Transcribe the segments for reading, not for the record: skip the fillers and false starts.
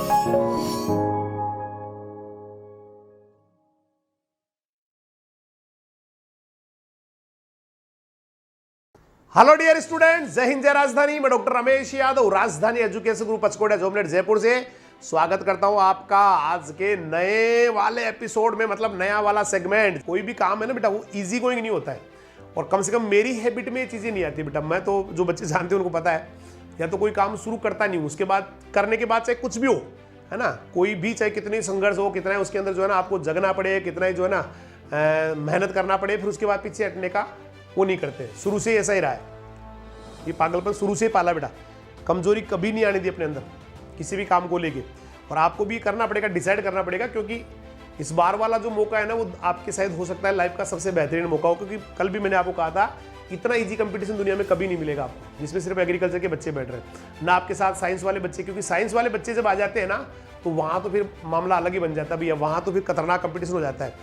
Hello dear student, जय हिंद जय राजधानी। मैं डॉक्टर रमेश यादव, राजधानी एजुकेशन ग्रुप पचकोड़ा जोमनेट जयपुर से स्वागत करता हूं आपका आज के नए वाले एपिसोड में। मतलब नया वाला सेगमेंट। कोई भी काम है ना बेटा, वो इजी गोइंग नहीं होता है, और कम से कम मेरी हैबिट में ये चीजें नहीं आती बेटा। मैं तो, जो बच्चे जानते हैं उनको पता है, या तो कोई काम शुरू करता नहीं हूं, उसके बाद करने के बाद चाहे कुछ भी हो, है ना, कोई भी चाहे कितनी संघर्ष हो, कितना है उसके अंदर जो है ना आपको जगना पड़े, कितना ही जो है ना मेहनत करना पड़े, फिर उसके बाद पीछे हटने का वो नहीं करते। शुरू से ऐसा ही रहा है, ये पागलपन शुरू से ही पाला बेटा। कमजोरी कभी नहीं आने दी अपने अंदर किसी भी काम को लेके, और आपको भी करना पड़ेगा, डिसाइड करना पड़ेगा, क्योंकि इस बार वाला जो मौका है ना, वो आपके शायद हो सकता है लाइफ का सबसे बेहतरीन मौका हो। क्योंकि कल भी मैंने आपको कहा था, इतना इजी कंपटीशन दुनिया में कभी नहीं मिलेगा आपको, जिसमें सिर्फ एग्रीकल्चर के बच्चे बैठ रहे हैं ना, आपके साथ साइंस वाले बच्चे। क्योंकि साइंस वाले बच्चे जब आ जाते हैं ना, तो वहाँ तो फिर मामला अलग ही बन जाता है भैया, वहाँ तो फिर खतरनाक कंपटीशन हो जाता है।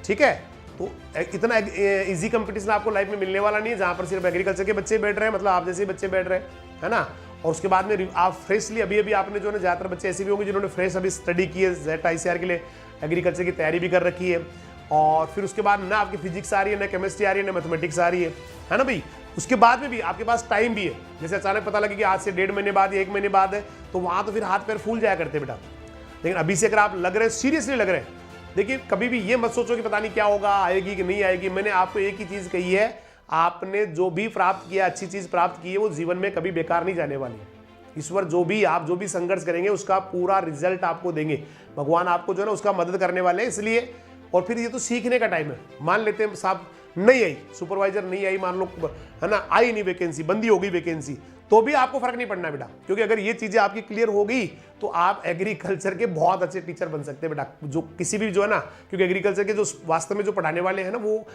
ठीक है, तो इतना इजी कंपटीशन आपको लाइफ में मिलने वाला नहीं है, जहाँ पर सिर्फ एग्रीकल्चर के बच्चे बैठ रहे हैं, मतलब आप जैसे बच्चे बैठ रहे हैं, है ना। और उसके बाद में आप फ्रेशली अभी आपने जो है, ज़्यादातर बच्चे ऐसे भी होंगे जिन्होंने फ्रेश अभी स्टडी की है, जेट ICR के लिए एग्रीकल्चर की तैयारी भी कर रखी है, और फिर उसके बाद ना आपकी फिजिक्स आ रही है, ना केमिस्ट्री आ रही है, ना मैथमेटिक्स आ रही है ना भाई। उसके बाद में भी आपके पास टाइम भी है, जैसे अचानक पता लगे कि आज से 1.5 महीने बाद या 1 महीने बाद है, तो वहाँ तो फिर हाथ पैर फूल जाया करते बेटा। लेकिन अभी से अगर आप लग रहे, सीरियसली लग रहे हैं, देखिए कभी भी ये मत सोचो कि पता नहीं क्या होगा, आएगी कि नहीं आएगी। मैंने आपको एक ही चीज कही है, आपने जो भी प्राप्त किया, अच्छी चीज प्राप्त की है, वो जीवन में कभी बेकार नहीं जाने वाली है। ईश्वर जो भी संघर्ष करेंगे, उसका पूरा रिजल्ट आपको देंगे। भगवान आपको जो है ना उसका मदद करने वाले हैं, इसलिए। और फिर ये तो सीखने का टाइम है। मान लेते हैं साहब नहीं आई, सुपरवाइजर नहीं आई, मान लो, है ना, आई नहीं वैकेंसी, बंदी हो गई वैकेंसी, तो भी आपको फर्क नहीं पड़ना बेटा। क्योंकि अगर ये चीजें आपकी क्लियर हो गई, तो आप एग्रीकल्चर के बहुत अच्छे टीचर बन सकते हैं बेटा, जो किसी भी जो है ना। क्योंकि एग्रीकल्चर के जो वास्तव में जो पढ़ाने वाले हैं ना, वो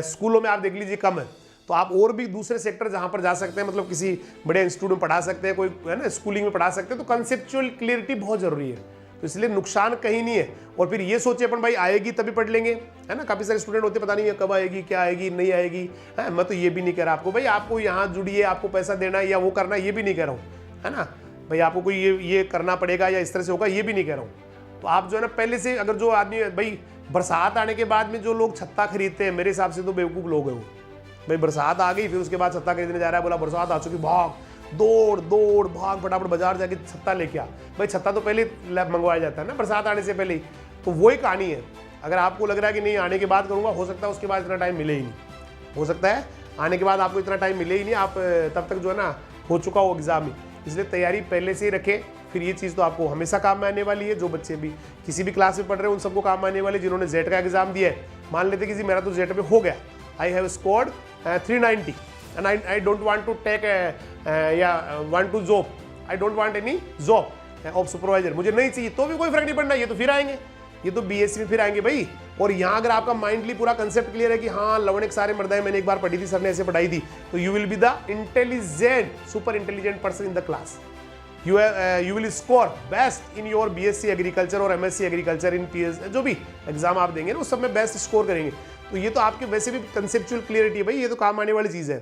स्कूलों में आप देख लीजिए कम है, तो आप और भी दूसरे सेक्टर जहां पर जा सकते हैं, मतलब किसी बड़े इंस्टीट्यूट में पढ़ा सकते हैं, कोई है ना स्कूलिंग में पढ़ा सकते हैं। तो कंसेप्चुअल क्लियरिटी बहुत जरूरी है, तो इसलिए नुकसान कहीं नहीं है। और फिर ये सोचे अपन भाई आएगी तभी पढ़ लेंगे, है ना। काफी सारे स्टूडेंट होते पता नहीं है कब आएगी, क्या आएगी, नहीं आएगी, है। मैं तो ये भी नहीं कह रहा आपको भाई आपको यहाँ जुड़िए, आपको पैसा देना है या वो करना, ये भी नहीं कह रहा हूँ, है ना भाई। आपको कोई ये करना पड़ेगा या इस तरह से होगा, ये भी नहीं कह रहा हूँ। तो आप जो है ना पहले से, अगर जो आदमी भाई बरसात आने के बाद में जो लोग छत्ता खरीदते हैं, मेरे हिसाब से तो बेवकूफ लोग हैं वो। भाई बरसात आ गई, फिर उसके बाद छत्ता खरीदने जा रहा है, बोला बरसात आ चुकी, भाग दौड़ भाग फटाफट बाजार जाके छत्ता लेके आ। भाई छत्ता तो पहले मंगवाया जाता है ना, बरसात आने से पहले ही। तो वही कहानी है। अगर आपको लग रहा है कि नहीं आने के बाद करूंगा, हो सकता है उसके बाद इतना टाइम मिले ही नहीं, हो सकता है आने के बाद आपको इतना टाइम मिले ही नहीं, आप तब तक जो है ना हो चुका हो एग्जाम ही। इसलिए तैयारी पहले से ही रखें। फिर ये चीज़ तो आपको हमेशा काम में आने वाली है। जो बच्चे भी किसी भी क्लास में पढ़ रहे हैं, उन सबको काम आने वाली है। जिन्होंने जेट का एग्जाम दिया है, मान लेते कि मेरा तो जेट में हो गया, I have scored 390 and I don't want to take want to job, I don't want any job of supervisor, मुझे नहीं चाहिए, तो भी कोई फर्क नहीं पड़ना। ये तो फिर आएंगे, ये तो BSc में फिर आएंगे भाई। और यहाँ अगर आपका माइंडली पूरा कंसेप्ट क्लियर है कि हाँ लवणिक सारे मर्दाएं मैंने एक बार पढ़ी थी, सर ने ऐसे पढ़ाई थी, तो you will be the intelligent, super intelligent person in the class. You will score best in your BSc agriculture और MSc एग्रीकल्चर इन PS, जो भी एग्जाम आप देंगे ना उस सब में बेस्ट स्कोर करेंगे। तो ये तो आपके वैसे भी कंसेप्चुअल क्लियरिटी है भाई, ये तो काम आने वाली चीज़ है।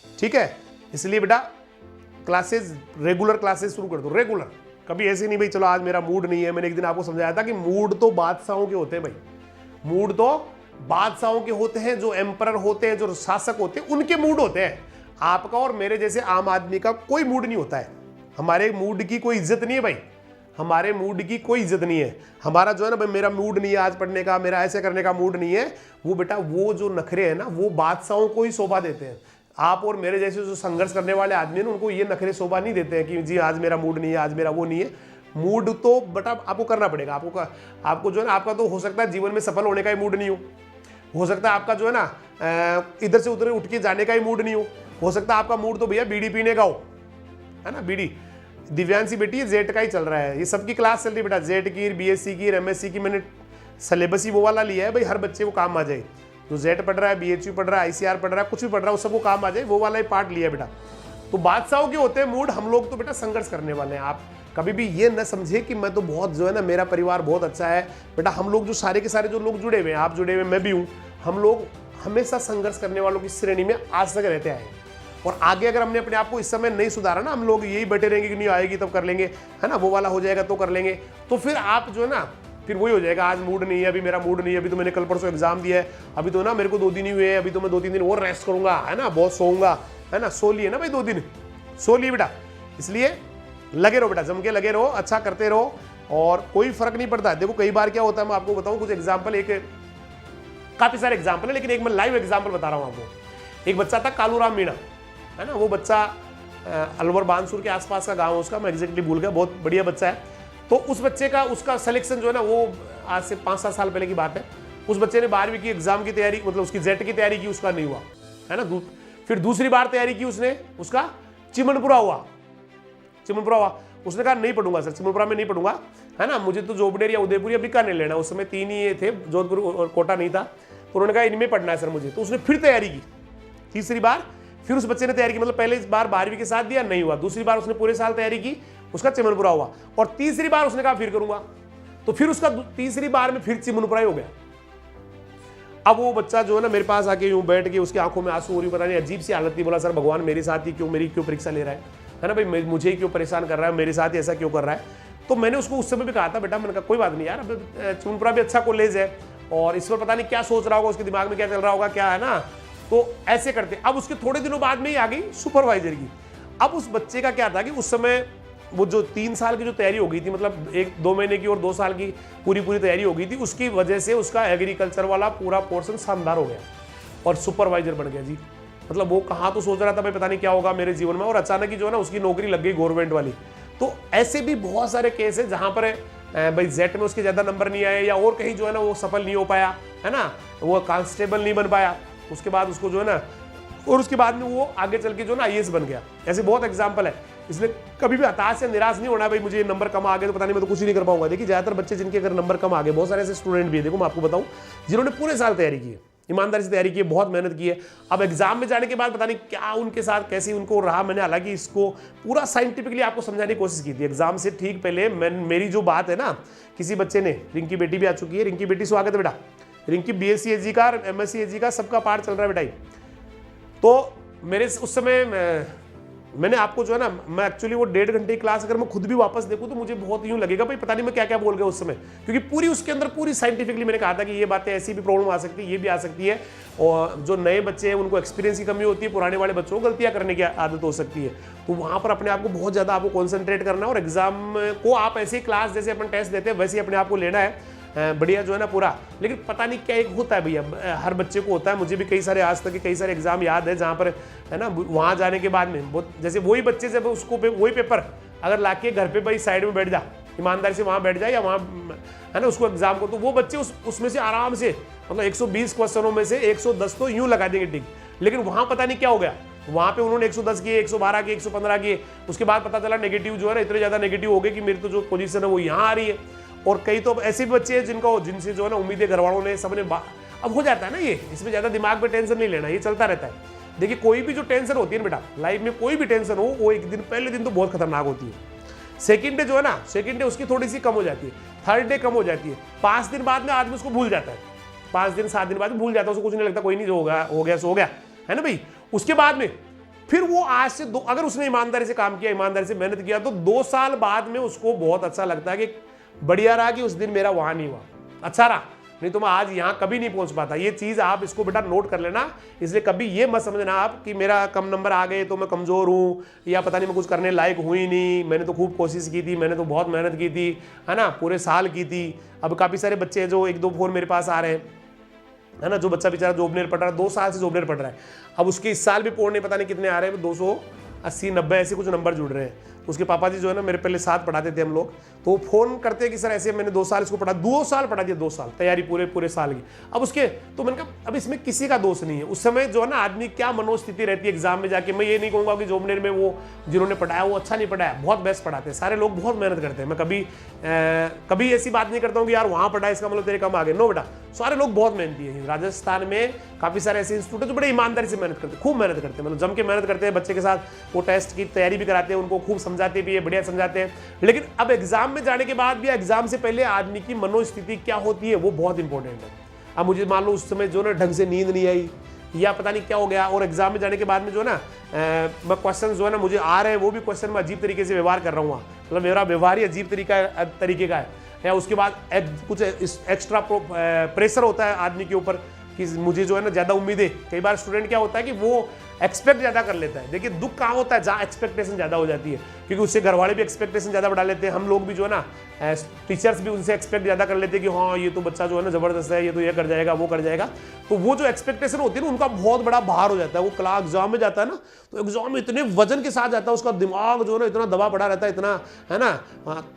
ठीक है, इसलिए बेटा क्लासेस, रेगुलर क्लासेस शुरू कर दो, रेगुलर। कभी ऐसे नहीं भाई चलो आज मेरा मूड नहीं है। मैंने एक दिन आपको समझाया था कि मूड तो बादशाहों के होते हैं भाई, मूड तो बादशाहों के होते हैं, जो एम्परर होते हैं, जो शासक होते हैं, उनके मूड होते हैं। आपका और मेरे जैसे आम आदमी का कोई मूड नहीं होता है। हमारे मूड की कोई इज्जत नहीं है भाई, हमारे मूड की कोई इज्जत नहीं है। हमारा जो है ना भाई, मेरा मूड नहीं है आज पढ़ने का, मेरा ऐसे करने का मूड नहीं है, वो बेटा वो जो नखरे हैं ना, वो बादशाहों को ही शोभा देते हैं। आप और मेरे जैसे जो संघर्ष करने वाले आदमी हैं, उनको ये नखरे शोभा नहीं देते हैं कि जी आज मेरा मूड नहीं है, आज मेरा वो नहीं है। मूड तो बेटा आपको करना पड़ेगा। आपको जो है ना, आपका तो हो सकता है जीवन में सफल होने का ही मूड नहीं हो सकता है आपका जो है ना इधर से उधर उठ के जाने का ही मूड नहीं हो सकता है आपका मूड तो भैया बीड़ी पीने का हो, है ना। बीड़ी दिव्यांशी बेटी जेट का ही चल रहा है, ये सबकी क्लास चल रही है बेटा, जेट की, BSc की, MSc की। मैंने सिलेबस ही वो वाला लिया है भाई, हर बच्चे को काम आ जाए। जो जेट पढ़ रहा है, BHU पढ़ रहा है, ICR पढ़ रहा है, कुछ भी पढ़ रहा है, उस सबको काम आ जाए, वो वाला ही पार्ट लिया बेटा। तो बादशाहों के होते हैं मूड, हम लोग तो बेटा संघर्ष करने वाले हैं। आप कभी भी ये न समझे कि मैं तो बहुत जो है ना, मेरा परिवार बहुत अच्छा है बेटा। हम लोग जो सारे के सारे जो लोग जुड़े हुए हैं, आप जुड़े हुए, मैं भी हूँ, हम लोग हमेशा संघर्ष करने वालों की श्रेणी में आज तक रहते आए। और आगे अगर हमने अपने आप को इस समय नहीं सुधारा ना, हम लोग यही बैठे रहेंगे कि नहीं आएगी तब कर लेंगे, है ना, वो वाला हो जाएगा तो कर लेंगे, तो फिर आप जो है ना, फिर वही हो जाएगा, आज मूड नहीं है, अभी मेरा मूड नहीं है, अभी तो मैंने कल परसों एग्जाम दिया है, अभी तो ना मेरे को 2 दिन ही हुए हैं, अभी तो मैं 2-3 दिन और रेस्ट करूंगा, है ना, बहुत सोऊंगा, है ना, सो लिए ना भाई 2 दिन, सो लिए बेटा। इसलिए लगे रहो बेटा, जम के लगे रहो, अच्छा करते रहो और कोई फर्क नहीं पड़ता। देखो कई बार क्या होता है, मैं आपको बताऊं कुछ एग्जाम्पल, एक काफी सारे एग्जाम्पल है लेकिन एक मैं लाइव एग्जाम्पल बता रहा हूं आपको। एक बच्चा था कालूराम मीणा, है ना, वो बच्चा अलवर बानसूर के आसपास का गांव है उसका, मैं एग्जैक्टली भूल गया, बहुत बढ़िया बच्चा है। तो उस बच्चे का उसका सिलेक्शन जो है ना, वो आज से 5-7 साल पहले की बात है, उस बच्चे ने 12वीं की एग्जाम की तैयारी, मतलब उसकी जेट की तैयारी की, उसका नहीं हुआ, है ना। फिर दूसरी बार तैयारी की उसने, उसका चिमनपुरा हुआ, चिमनपुरा हुआ। उसने कहा नहीं पढ़ूंगा सर, चिमनपुरा में नहीं पढ़ूंगा, है ना, मुझे तो जोबनेर या उदयपुर या बीकानेर लेना। उस समय 3 ही थे, जोधपुर और कोटा नहीं था, तो उन्होंने कहा इनमें पढ़ना है सर मुझे। तो उसने फिर तैयारी की, तीसरी बार फिर उस बच्चे ने तैयारी की, मतलब पहले इस बार 12वीं के साथ दिया, नहीं हुआ, दूसरी बार उसने पूरे साल तैयारी की, उसका चिमनपुरा हुआ, और तीसरी बार उसने कहा फिर करूंगा, तो फिर उसका तीसरी बार में फिर चिमनपुरा ही हो गया। अब वो बच्चा जो है ना मेरे पास आके यूं बैठ के, उसकी आंखों में आंसू हो रही, पता नहीं अजीब सी हालत थी। बोला सर भगवान मेरे साथ ही क्यों, मेरी क्यों परीक्षा ले रहा है ना भाई, मुझे ही क्यों परेशान कर रहा है, मेरे साथ ही ऐसा क्यों कर रहा है। तो मैंने उसको उस समय भी कहा था, बेटा मैंने कहा कोई बात नहीं यार, अब चिमनपुरा भी अच्छा कॉलेज है, और इस पर पता नहीं क्या सोच रहा होगा, उसके दिमाग में क्या चल रहा होगा, क्या है ना, तो ऐसे करते। अब उसके थोड़े दिनों बाद में ही आ गई सुपरवाइजर की। अब उस बच्चे का क्या था कि उस समय वो जो 3 साल की जो तैयारी हो गई थी, मतलब 1-2 महीने की और 2 साल की पूरी तैयारी हो गई थी, उसकी वजह से उसका एग्रीकल्चर वाला पूरा पोर्शन शानदार हो गया और सुपरवाइजर बन गया जी। मतलब वो कहाँ तो सोच रहा था भाई पता नहीं क्या होगा मेरे जीवन में, और अचानक ही जो है ना उसकी नौकरी लग गई गवर्नमेंट वाली। तो ऐसे भी बहुत सारे केस है जहाँ पर भाई जेट में उसके ज़्यादा नंबर नहीं आए, या और कहीं जो है ना वो सफल नहीं हो पाया, है ना, वो कांस्टेबल नहीं बन पाया, उसके बाद उसको जो है ना, और उसके बाद में वो आगे चल के जो ना IAS बन गया। ऐसे बहुत एग्जाम्पल है। इसलिए कभी भी हताश या निराश नहीं होना भाई मुझे नंबर कम आ गए तो पता नहीं मैं तो कुछ ही नहीं कर पाऊंगा। देखिए ज़्यादातर बच्चे जिनके अगर नंबर कम आ गए, बहुत सारे ऐसे स्टूडेंट भी है, देखो मैं आपको बताऊं, जिन्होंने पूरे साल तैयारी की है, ईमानदारी से तैयारी की है, बहुत मेहनत की है। अब एग्जाम में जाने के बाद पता नहीं क्या उनके साथ कैसी उनको रहा। मैंने हालांकि इसको पूरा साइंटिफिकली आपको समझाने की कोशिश की थी एग्जाम से ठीक पहले। मेरी जो बात है ना, किसी बच्चे ने, रिंकी बेटी भी आ चुकी है, रिंकी बेटी स्वागत है बेटा, रिंकी BSc AG का MSc AG का सबका पार्ट चल रहा है बेटा। तो मेरे उस समय मैंने आपको जो है ना, मैं एक्चुअली वो 1.5 घंटे की क्लास अगर मैं खुद भी वापस देखूं तो मुझे बहुत यूं लगेगा भाई पता नहीं मैं क्या क्या बोल गया उस समय, क्योंकि पूरी उसके अंदर पूरी साइंटिफिकली मैंने कहा था कि ये बातें, ऐसी भी प्रॉब्लम आ सकती है, ये भी आ सकती है। और जो नए बच्चे हैं उनको एक्सपीरियंस की कमी होती है, पुराने वाले बच्चों को गलतियां करने की आदत हो सकती है। तो वहाँ पर अपने आप को बहुत ज़्यादा आपको कॉन्सेंट्रेट करना है, और एग्जाम को आप ऐसे ही क्लास जैसे अपन टेस्ट देते हैं वैसे ही अपने आप को लेना है बढ़िया जो है ना पूरा। लेकिन पता नहीं क्या एक होता है भैया, हर बच्चे को होता है, मुझे भी कई सारे आज तक के कई सारे एग्जाम याद है जहाँ पर है ना, वहाँ जाने के बाद में बहुत जैसे वही बच्चे जब उसको वही पेपर अगर लाके घर पे भाई साइड में बैठ जा, ईमानदारी से वहाँ बैठ जाए या वहाँ है ना उसको एग्जाम को, तो वो बच्चे उसमें से आराम से मतलब 120 क्वेश्चनों में से 110 तो यूँ लगा देंगे टिक। लेकिन वहाँ पता नहीं क्या हो गया, वहाँ पे उन्होंने 110 किए, 112 किए, 115 किए, उसके बाद पता चला नेगेटिव जो है ना इतने ज़्यादा नेगेटिव हो गए कि मेरी तो जो पोजीशन है वो यहाँ आ रही है। और कई तो ऐसे भी बच्चे हैं जिनसे जो है ना उम्मीदें घर वालों ने सबने अब हो जाता है ना, ये इसमें ज़्यादा दिमाग पे टेंशन नहीं लेना, ये चलता रहता है। देखिए कोई भी जो टेंशन होती है ना बेटा लाइफ में, कोई भी टेंशन हो वो एक दिन पहले दिन तो बहुत खतरनाक होती है, सेकंड डे जो है ना, सेकंड डे उसकी थोड़ी सी कम हो जाती है, थर्ड डे कम हो जाती है, 5 दिन बाद में आदमी उसको भूल जाता है, 5 दिन 7 दिन बाद में भूल जाता है, उसको कुछ नहीं लगता, कोई नहीं, जो हो गया सो गया, है ना भाई। उसके बाद में फिर वो आज से अगर उसने ईमानदारी से काम किया, ईमानदारी से मेहनत किया, तो 2 साल बाद में उसको बहुत अच्छा लगता है कि बढ़िया रहा कि उस दिन मेरा वहां नहीं हुआ, अच्छा रहा, नहीं तो मैं आज यहां कभी नहीं पहुंच पाता। ये चीज आप इसको बेटा नोट कर लेना। इसलिए कभी ये मत समझना आप कि मेरा कम नंबर आ गए तो मैं कमजोर हूं या पता नहीं मैं कुछ करने लायक हुई नहीं, मैंने तो खूब कोशिश की थी, मैंने तो बहुत मेहनत की थी, है ना, पूरे साल की थी। अब काफी सारे बच्चे हैं जो 1-2 फोन मेरे पास आ रहे हैं, है ना, जो बच्चा बेचारा जोबनेर पढ़ रहा है, 2 साल से जोबनेर पढ़ रहा है, अब उसके इस साल भी पढ़ने पता नहीं कितने आ रहे हैं, 280-90 ऐसे कुछ नंबर जुड़ रहे हैं। उसके पापा जी जो है ना मेरे पहले साथ पढ़ाते थे हम लोग, तो वो फोन करते हैं कि सर ऐसे मैंने 2 साल इसको पढ़ा, 2 साल पढ़ा दिया, 2 साल तैयारी पूरे साल की। अब उसके तो मैंने कहा अब इसमें किसी का दोष नहीं है, उस समय जो है ना आदमी क्या मनोस्थिति रहती है एग्जाम में जाके। मैं ये नहीं कहूँगा कि जोबनेर में वो जिन्होंने पढ़ाया वो अच्छा नहीं पढ़ाया, बहुत बेस्ट पढ़ाते हैं, सारे लोग बहुत मेहनत करते हैं। मैं कभी ऐसी बात नहीं करता हूँ कि यार वहाँ पढ़ा इसका मतलब तेरे कम आ गए, नो बेटा, सारे लोग बहुत मेहनती है। राजस्थान में काफी सारे ऐसे इंस्टीट्यूट है जो बड़े ईमानदारी से मेहनत करते हैं, खूब मेहनत करते हैं, मतलब जम के मेहनत करते हैं, बच्चे के साथ वो टेस्ट की तैयारी भी कराते हैं, उनको खूब समझाते भी है, बढ़िया समझाते हैं। लेकिन अब एग्जाम में जाने के बाद भी एग्जाम से पहले आदमी की मनोस्थिति क्या होती है वो बहुत इंपॉर्टेंट है। अब मुझे मान लो उस समय जो ना ढंग से नींद नहीं आई, या पता नहीं क्या हो गया, और एग्जाम में जाने के बाद में जो है ना मैं क्वेश्चन जो है ना मुझे आ रहे हैं वो भी क्वेश्चन में अजीब तरीके से व्यवहार कर रहा हूँ, मतलब मेरा व्यवहार ही अजीब तरीके का है। या उसके बाद कुछ एक्स्ट्रा प्रेशर होता है आदमी के ऊपर कि मुझे जो है ना ज़्यादा उम्मीद है। कई बार स्टूडेंट क्या होता है कि वो एक्सपेक्ट ज़्यादा कर लेता है। देखिए दुख कहाँ होता है, जहाँ एक्सपेक्टेशन ज़्यादा हो जाती है, क्योंकि उससे घर वाले भी एक्सपेक्टेशन ज़्यादा बढ़ा लेते हैं, हम लोग भी जो है ना टीचर्स भी उनसे एक्सपेक्ट ज़्यादा कर लेते हैं कि हाँ ये तो बच्चा जो है ना ज़बरदस्त है, ये तो ये कर जाएगा वो कर जाएगा। तो वो जो एक्सपेक्टेशन होती है ना उनका बहुत बड़ा भार हो जाता है। वो क्लास एग्जाम में जाता है ना तो एग्जाम में इतने वजन के साथ जाता है, उसका दिमाग जो है ना इतना दबा पड़ा रहता है, इतना है ना।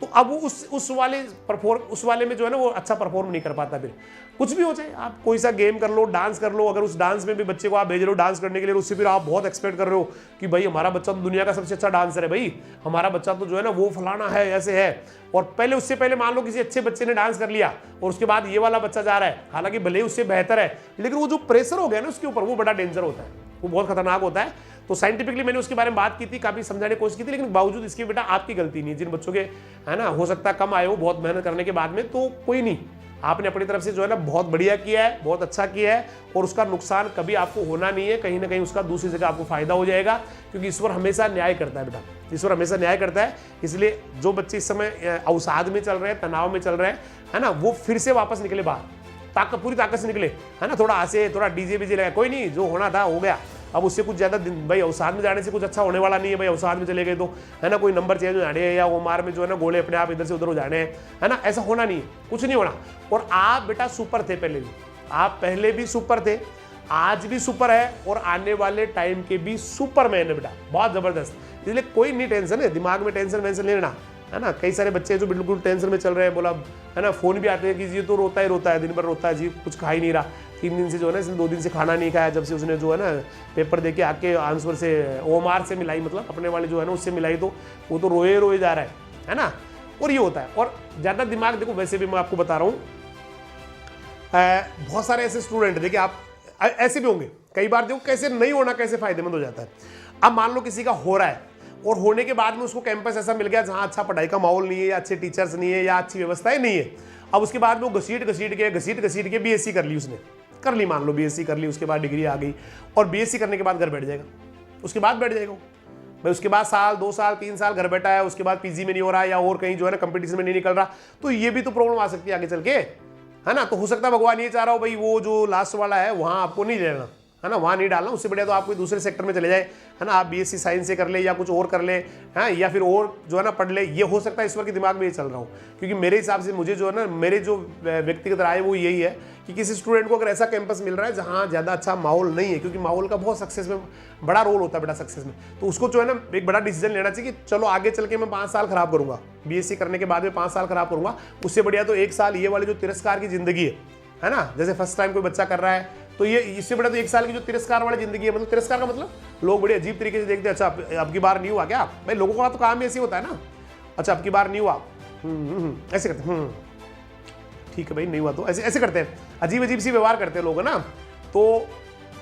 तो अब वो उस वाले में जो है ना वो अच्छा परफॉर्म नहीं कर पाता। फिर कुछ भी हो जाए, आप कोई सा गेम कर लो, डांस कर लो, अगर उस डांस में भी बच्चे को आप भेज रहे हो डांस करने के लिए, उससे फिर आप बहुत एक्सपेक्ट कर रहे हो कि भाई हमारा बच्चा तो दुनिया का सबसे अच्छा डांसर है, भाई हमारा बच्चा तो जो है ना वो फलाना है, ऐसे है। और उससे पहले मान लो किसी अच्छे बच्चे ने डांस कर लिया और उसके बाद ये वाला बच्चा जा रहा है, हालांकि भले ही उससे बेहतर है, लेकिन वो जो प्रेशर हो गया ना उसके ऊपर, वो बड़ा डेंजर होता है, वो बहुत खतरनाक होता है। तो साइंटिफिकली मैंने उसके बारे में बात की थी, काफी समझाने की कोशिश की थी, लेकिन बावजूद इसके बेटा आपकी गलती नहीं है। जिन बच्चों के है ना हो सकता है कम आए हो बहुत मेहनत करने के बाद में, तो कोई नहीं, आपने अपनी तरफ से जो है ना बहुत बढ़िया किया है, बहुत अच्छा किया है, और उसका नुकसान कभी आपको होना नहीं है। कहीं ना कहीं उसका दूसरी जगह आपको फायदा हो जाएगा, क्योंकि ईश्वर हमेशा न्याय करता है बेटा, ईश्वर हमेशा न्याय करता है। इसलिए जो बच्चे इस समय अवसाद में चल रहे हैं, तनाव में चल रहे हैं, है ना, वो फिर से वापस निकले बाहर, पूरी ताकत से निकले, है ना। थोड़ा हंसे, थोड़ा डीजे बीजे लगा, कोई नहीं, जो होना था हो गया। अब उससे कुछ ज़्यादा भाई अवसाद में जाने से कुछ अच्छा होने वाला नहीं है। भाई अवसाद में चले गए तो है ना कोई नंबर चेंज हो जाने हैं, या ओमार में जो है ना गोले अपने आप इधर से उधर हो जाने हैं, है ना, ऐसा होना नहीं है, कुछ नहीं होना। और आप बेटा सुपर थे पहले भी, आप पहले भी सुपर थे, आज भी सुपर है, और आने वाले टाइम के भी सुपरमैन है बेटा, बहुत ज़बरदस्त। इसलिए कोई नहीं टेंशन है, दिमाग में टेंशन वेंशन लेना, है ना। कई सारे बच्चे जो बिल्कुल टेंशन में चल रहे हैं, बोला है ना, फोन भी आते हैं कि ये तो रोता ही रोता है, दिन भर रोता है जी, कुछ खा ही नहीं रहा, 3 दिन से जो है ना इसने 2 दिन से खाना नहीं खाया, जब से उसने जो है ना पेपर दे के आके आंसर से ओमार से मिलाई, मतलब अपने वाले जो है ना उससे मिलाई, तो वो तो रोए जा रहा है ना। और ये होता है। और ज़्यादा दिमाग देखो, वैसे भी मैं आपको बता रहा हूँ, बहुत सारे ऐसे स्टूडेंट देखिए, आप ऐसे भी होंगे, कई बार देखो कैसे नहीं होना कैसे फायदेमंद हो जाता है। अब मान लो किसी का हो रहा है, और होने के बाद में उसको कैंपस ऐसा मिल गया जहाँ अच्छा पढ़ाई का माहौल नहीं है, या अच्छे टीचर्स नहीं है, या अच्छी व्यवस्थाएं नहीं है। अब उसके बाद में वो घसीट के बीएससी कर ली, उसने कर ली, मान लो बीएससी कर ली, उसके बाद डिग्री आ गई, और बीएससी करने के बाद घर बैठ जाएगा, उसके बाद बैठ जाएगा भाई, उसके बाद साल 2 साल 3 साल घर बैठा है, उसके बाद पीजी में नहीं हो रहा है, या और कहीं जो है ना कंपटीशन में नहीं निकल रहा, तो ये भी तो प्रॉब्लम आ सकती है आगे चल के, है ना। तो हो सकता है भगवान ये चाह रहा हो भाई वो जो लास्ट वाला है वहाँ आपको नहीं लेना, है ना, वहाँ नहीं डालना, उससे बढ़िया तो आप कोई दूसरे सेक्टर में चले जाए, है ना, आप बीएससी साइंस से कर ले, या कुछ और कर ले, हाँ, या फिर और जो है ना पढ़ ले। ये हो सकता है ईश्वर के दिमाग में ये चल रहा हो, क्योंकि मेरे हिसाब से मुझे जो है ना मेरे जो व्यक्तिगत राय वो यही है कि किसी स्टूडेंट को अगर ऐसा कैंपस मिल रहा है जहाँ ज़्यादा अच्छा माहौल नहीं है, क्योंकि माहौल का बहुत सक्सेस में बड़ा रोल होता है बेटा, सक्सेस में, तो उसको जो है ना एक बड़ा डिसीजन लेना चाहिए कि चलो आगे चल के मैं 5 साल खराब करूँगा, बीएससी करने के बाद में 5 साल खराब करूँगा, उससे बढ़िया तो 1 साल ये वाली जो तिरस्कार की जिंदगी है ना, जैसे फर्स्ट टाइम कोई बच्चा कर रहा है, तो ये इससे बड़ा तो 1 साल की जो तिरस्कार वाली जिंदगी है, मतलब तिरस्कार का मतलब लोग बड़े अजीब तरीके से देखते हैं, अच्छा अब की बार नहीं हुआ क्या भाई, लोगों का तो काम ही ऐसे होता है ना, अच्छा अब की बार नहीं हुआ, ऐसे करते, ठीक है भाई नहीं हुआ, तो ऐसे करते हैं, अजीब सी व्यवहार करते हैं लोग, है ना। तो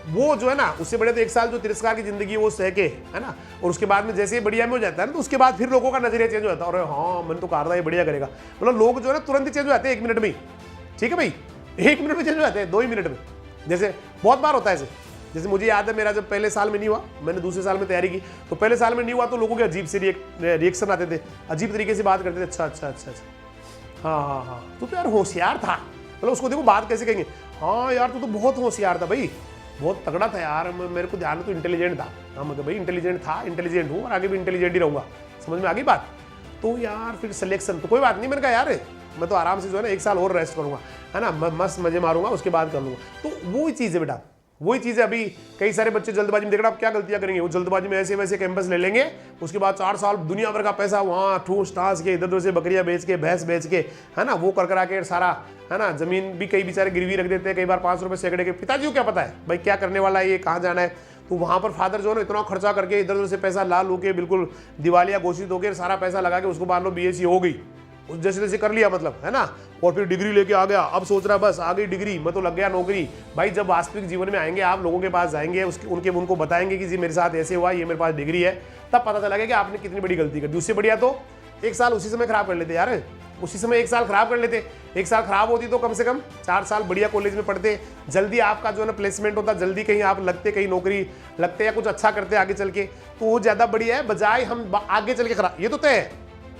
वो जो है ना उससे बड़े तो 1 साल जो तिरस्कार की जिंदगी है वो सह के, है ना, और उसके बाद में जैसे ही बढ़िया में हो जाता है ना, तो उसके बाद फिर लोगों का नजरिया चेंज हो जाता है, और हाँ मैंने तो कहा था ये बढ़िया करेगा, मतलब लोग जो है ना तुरंत ही चेंज हो जाते हैं 1 मिनट में, ठीक है भाई, 1 मिनट में चेंज हो जाते हैं, 2 ही मिनट में, जैसे बहुत बार होता है ऐसे। जैसे मुझे याद है मेरा जब पहले साल में नहीं हुआ, मैंने दूसरे साल में तैयारी की, तो पहले साल में नहीं हुआ तो लोगों के अजीब से रिएक्शन आते थे, अजीब तरीके से बात करते थे, अच्छा, हाँ तू तो यार होशियार था, मतलब उसको देखो बात कैसे कहेंगे, हाँ यार तू तो बहुत होशियार था भाई, बहुत तगड़ा था यार, मेरे को ध्यान में तो इंटेलिजेंट था, हाँ मतलब भाई इंटेलिजेंट था, इंटेलिजेंट हूँ और आगे भी इंटेलिजेंट ही रहूँगा, समझ में आ गई बात। तो यार फिर सिलेक्शन तो कोई बात नहीं, मैंने कहा यार मैं तो आराम से जो है ना 1 साल और रेस्ट करूँगा, है ना, मस्त मजे मारूंगा, उसके बाद कर लूँगा। तो वही चीज़ है बेटा, वही चीज़ है। अभी कई सारे बच्चे जल्दबाजी में, देखना आप क्या गलतियाँ करेंगे, वो जल्दबाजी में ऐसे वैसे कैंपस ले लेंगे, उसके बाद 4 साल दुनिया भर का पैसा वहाँ ठूस टास के, इधर उधर से बकरियाँ बेच के, भैंस बेच के, है ना, वो कर करा के सारा, है ना, जमीन भी कई बेचारे गिरवी रख देते हैं, कई बार 500 रुपये सैकड़े के। पिताजी को क्या पता है भाई क्या करने वाला है, ये कहाँ जाना है, तो वहाँ पर फादर जो है ना इतना खर्चा करके इधर उधर से पैसा ला लू के बिल्कुल दिवालिया घोषित होकर सारा पैसा लगा के उसको मान लो बीएससी हो गई, जैसे जैसे कर लिया मतलब, है ना, और फिर डिग्री लेके आ गया, अब सोच रहा बस आ गई डिग्री, मैं तो लग गया नौकरी। भाई जब वास्तविक जीवन में आएंगे आप लोगों के पास जाएंगे, उनको बताएंगे कि जी मेरे साथ ऐसे हुआ, ये मेरे पास डिग्री है, तब पता चला कि आपने कितनी बड़ी गलती कर दी। उससे बढ़िया तो 1 साल उसी समय खराब कर लेते यार, उसी समय एक साल खराब कर लेते, एक साल खराब होती तो कम से कम 4 साल बढ़िया कॉलेज में पढ़ते, जल्दी आपका जो है ना प्लेसमेंट होता, जल्दी कहीं आप लगते, कहीं नौकरी लगते या कुछ अच्छा करते आगे चल के, तो वो ज़्यादा बढ़िया है बजाय हम आगे चल के खराब। ये तो तय है,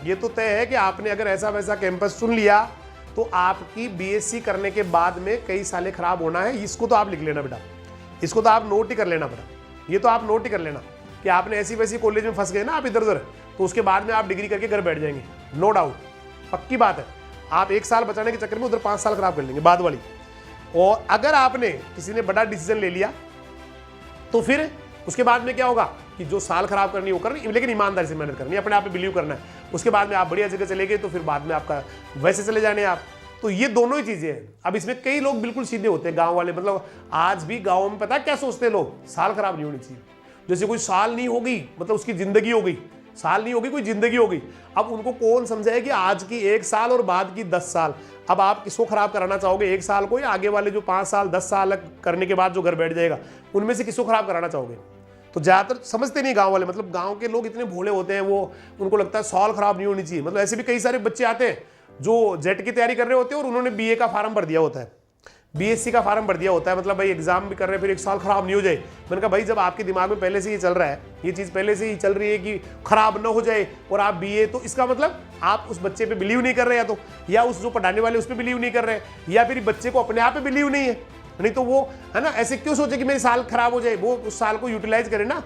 ये तो तय है कि आपने अगर ऐसा वैसा कैंपस चुन लिया तो आपकी बीएससी करने के बाद में कई सालें खराब होना है। इसको तो आप लिख लेना बेटा, इसको तो आप नोट ही कर लेना बेटा, ये तो आप नोट ही कर लेना कि आपने ऐसी वैसी कॉलेज में फंस गए ना आप इधर उधर, तो उसके बाद में आप डिग्री करके घर बैठ जाएंगे, नो डाउट, पक्की बात है। आप 1 साल बचाने के चक्कर में उधर 5 साल खराब कर लेंगे बाद वाली। और अगर आपने किसी ने बड़ा डिसीजन ले लिया तो फिर उसके बाद में क्या होगा कि जो साल खराब करनी वो करनी, लेकिन ईमानदारी से मेहनत करनी, अपने आप पे बिलीव करना है। उसके बाद में आप बढ़िया जगह चले गए तो फिर बाद में आपका वैसे चले जाने आप। तो ये दोनों ही चीजें हैं। अब इसमें कई लोग बिल्कुल सीधे होते हैं गांव वाले, मतलब आज भी गांव में पता है क्या सोचते हैं लोग, साल खराब नहीं होनी चाहिए। जैसे कोई साल नहीं होगी मतलब उसकी जिंदगी हो गई, साल नहीं होगी कोई जिंदगी हो गई। अब उनको कौन समझाए कि आज की 1 साल और बाद की 10 साल, अब आप किसको खराब कराना चाहोगे, 1 साल को या आगे वाले जो 5 साल 10 साल करने के बाद जो घर बैठ जाएगा, उनमें से किसको खराब कराना चाहोगे। तो ज़्यादातर समझते नहीं गांव वाले, मतलब गांव के लोग इतने भोले होते हैं, वो उनको लगता है साल खराब नहीं होनी चाहिए। मतलब ऐसे भी कई सारे बच्चे आते हैं जो जेट की तैयारी कर रहे होते हैं और उन्होंने बीए का फार्म भर दिया होता है, बीएससी का फार्म भर दिया होता है, मतलब भाई एग्जाम भी कर रहे हैं फिर 1 साल खराब नहीं हो जाए। मैंने कहा भाई जब आपके दिमाग में पहले से ही चल रहा है, ये चीज़ पहले से ही चल रही है कि खराब ना हो जाए और आप बीए, तो इसका मतलब आप उस बच्चे पे बिलीव नहीं कर रहे, या उस जो पढ़ाने वाले उस पर बिलीव नहीं कर रहे, या फिर बच्चे को अपने आप पे बिलीव नहीं है। नहीं तो वो है ना, ऐसे क्यों सोचे कि मेरी साल खराब हो जाए, वो उस साल को यूटिलाइज करे ना।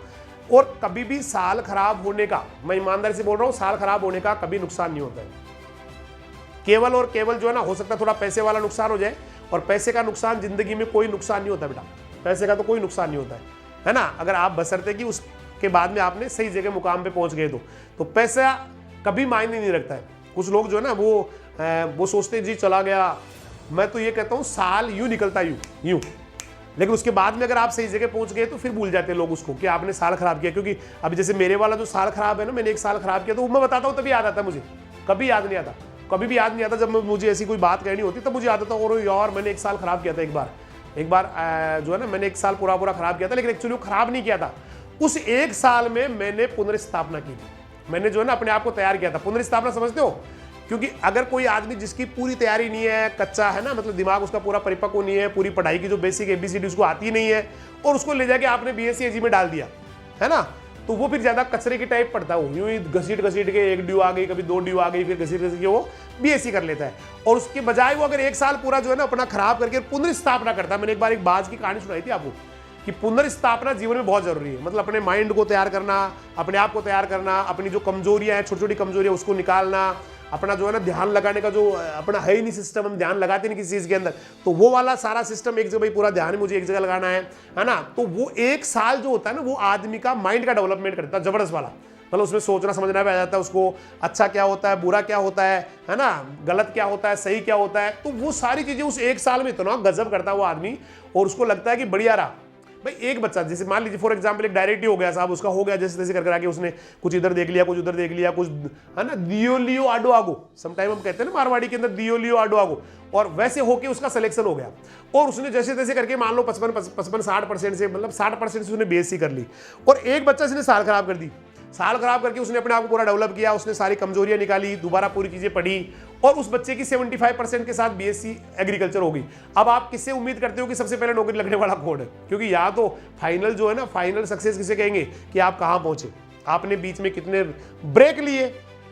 और कभी भी साल खराब होने का, मैं ईमानदारी से बोल रहा हूँ, साल खराब होने का कभी नुकसान नहीं होता है। केवल और केवल जो है ना, हो सकता है थोड़ा पैसे वाला नुकसान हो जाए, और पैसे का नुकसान जिंदगी में कोई नुकसान नहीं होता बेटा, पैसे का तो कोई नुकसान नहीं होता है ना। अगर आप बशर्ते कि उसके बाद में आपने सही जगह मुकाम पे पहुंच गए तो पैसा कभी मायने नहीं रखता है। कुछ लोग जो है ना वो सोचते जी चला गया, मैं तो ये कहता हूँ साल यूं निकलता यूं, लेकिन उसके बाद में अगर आप सही जगह पहुंच गए तो फिर भूल जाते हैं लोग उसको कि आपने साल खराब किया। क्योंकि अभी जैसे मेरे वाला जो साल खराब है ना, मैंने 1 साल खराब किया, तो मैं बताता हूँ तभी याद आता है मुझे, कभी याद नहीं आता, कभी भी याद नहीं आता। जब मुझे ऐसी कोई बात कहनी होती तब मुझे याद आता, और यार मैंने 1 साल खराब किया था एक बार जो है ना, मैंने 1 साल पूरा खराब किया था, लेकिन एक्चुअली वो खराब नहीं किया था। उस 1 साल में मैंने पुनर्स्थापना की थी, मैंने जो है ना अपने आप को तैयार किया था। पुनर्स्थापना समझते हो? क्योंकि अगर कोई आदमी जिसकी पूरी तैयारी नहीं है, कच्चा है ना, मतलब दिमाग उसका पूरा परिपक्व नहीं है, पूरी पढ़ाई की जो बेसिक ABCD उसको आती नहीं है, और उसको ले जाके आपने BSc AG में डाल दिया है ना, तो वो फिर ज्यादा कचरे की टाइप पड़ता है। यूं ही घसीट के 1 ड्यू आ गई, कभी 2 ड्यू आ गई, फिर घसीट के वो BSc कर लेता है। और उसके बजाय वो अगर 1 साल पूरा जो है ना अपना खराब करके पुनर्स्थापना करता है। मैंने एक बार एक बाज की कहानी सुनाई थी आपको कि पुनर्स्थापना जीवन में बहुत जरूरी है। मतलब अपने माइंड को तैयार करना, अपने आप को तैयार करना, अपनी जो कमजोरियां हैं, छोटी छोटी कमजोरियां, उसको निकालना, अपना जो है ना ध्यान लगाने का जो अपना है ही नहीं सिस्टम, हम ध्यान लगाते नहीं किसी चीज के अंदर, तो वो वाला सारा सिस्टम एक जगह, भाई पूरा ध्यान मुझे एक जगह लगाना है ना। तो वो 1 साल जो होता है ना, वो आदमी का माइंड का डेवलपमेंट करता है, जबरदस्त वाला। मतलब उसमें सोचना समझना भी आ जाता है उसको, अच्छा क्या होता है, बुरा क्या होता है ना, गलत क्या होता है, सही क्या होता है। तो वो सारी चीजें उस 1 साल में इतना गजब करता है वो आदमी, और उसको लगता है कि बढ़िया रहा। भाई एक बच्चा जैसे मान लीजिए फॉर एग्जांपल एक डायरेक्ट ही हो गया साहब, उसका हो गया जैसे तैसे कर आके, उसने कुछ इधर देख लिया, कुछ उधर देख लिया, कुछ है ना, दियो लियो आडो आगो, समटाइम हम कहते हैं ना मारवाड़ी के अंदर, दियो लियो आडो आगो, और वैसे होके उसका सिलेक्शन हो गया। और उसने जैसे तैसे करके मान लो 55-60% से, मतलब 60% से उसने BSc कर ली। और एक बच्चा इसने साल खराब कर दी, साल खराब करके उसने अपने आप को पूरा डेवलप किया, उसने सारी कमजोरियां निकाली, दोबारा पूरी चीजें पढ़ी, और उस बच्चे की 75% के साथ BSc एग्रीकल्चर हो गई। अब आप किससे उम्मीद करते हो कि सबसे पहले नौकरी लगने वाला कौन है? क्योंकि यहाँ तो फाइनल जो है ना, फाइनल सक्सेस किसे कहेंगे कि आप कहाँ पहुंचे, आपने बीच में कितने ब्रेक लिए,